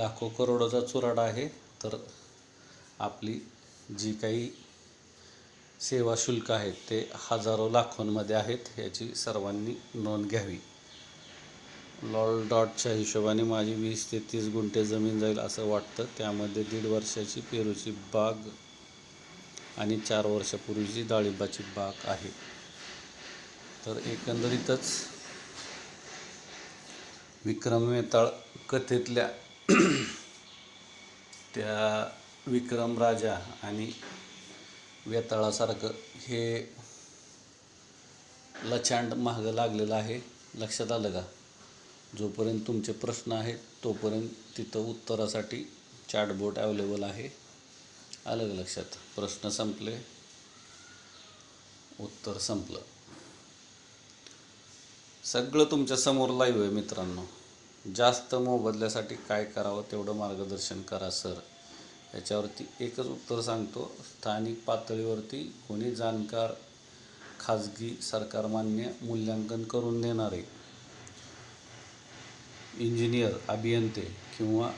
लाखो करोडोचा चुराडा आहे, तर आपली जी काही सेवा शुल्क आहेत ते हजारो लाखोंमध्ये आहेत, याची सर्वांनी नोंद घ्यावी. लॉल डॉटच्या हिशोबाने माझी 20 ते 30 गुंठे जमीन जाईल असं वाटतं. त्यामध्ये 1.5 वर्षाची पेरूची बाग आणि 4 वर्षापूर्वीची डाळिंबाची बाग आहे. तर एकंदरीतच विक्रम वेताळ कथेतल्या त्या विक्रम राजा आणि वेताळासारखं हे लचांड मागं लागलेलं आहे. लक्षात आलं का? जोपर्यंत तुमचे प्रश्न आहेत तोपर्यंत तिथं उत्तरासाठी चॅटबॉट अवेलेबल आहे. आलं का लक्षात? प्रश्न संपले, उत्तर संपलं. सगळं तुमच्या समोर लाईव्ह आहे मित्रांनो. जास्त मोबदल्यासाठी काय करावं तेवढं मार्गदर्शन करा सर. याच्यावरती एकच उत्तर सांगतो, स्थानिक पातळीवरती कोणी जाणकार, खाजगी, सरकारमान्य मूल्यांकन करून देणारे इंजिनियर, अभियंते किंवा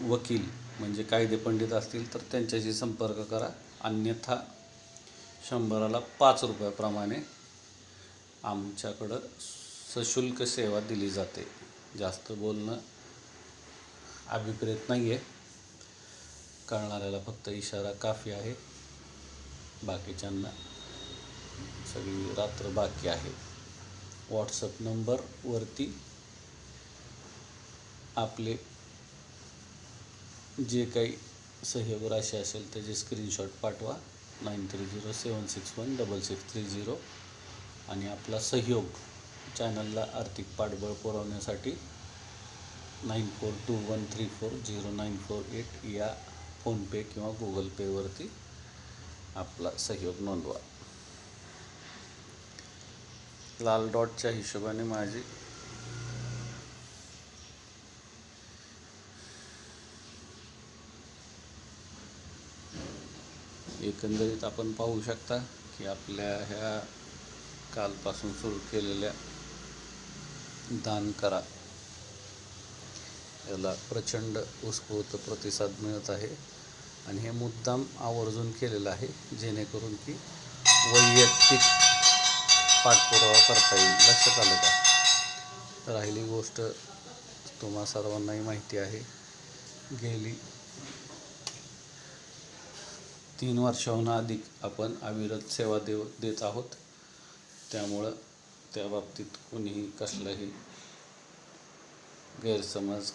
वकील म्हणजे कायदे पंडित असतील तर त्यांच्याशी संपर्क करा. अन्यथा 100ला 5 रुपयाप्रमाणे आमच्याकडं सशुल्क सेवा दिली जाते. जास्त बोलणं अभिप्रेत नाही आहे. कळणाऱ्याला फक्त इशारा काफी आहे. बाकीच्यांना सगळी रात्र बाकी आहे. व्हॉट्सअप नंबरवरती आपले जे काही सहयोग राशी असेल त्याचे स्क्रीनशॉट पाठवा. 9307616630 आणि आपला सहयोग चॅनलला आर्थिक पाठबळ पुरवण्यासाठी 9421340948 या फोनपे किंवा गुगल पेवरती आपला सहयोग नोंदवा. लाल डॉटच्या हिशोबाने माझी एकंदरीत आपण पाहू शकता की आपल्या ह्या कालपासून सुरू केलेल्या दान करा याला प्रचंड उत्स्फूर्त प्रतिसाद मिळत आहे. आणि हे मुद्दाम आवर्जून केलेलं आहे जेणेकरून की वैयक्तिक पाठपुरावा करता येईल. लक्षात आलं का? राहिली गोष्ट तुम्हा सर्वांनाही माहिती आहे, गेली 3 वर्षाहून अधिक आपण अविरत सेवा देत आहोत. त्यामुळं त्या बाबतीत कोणीही कसलाही गैरसमज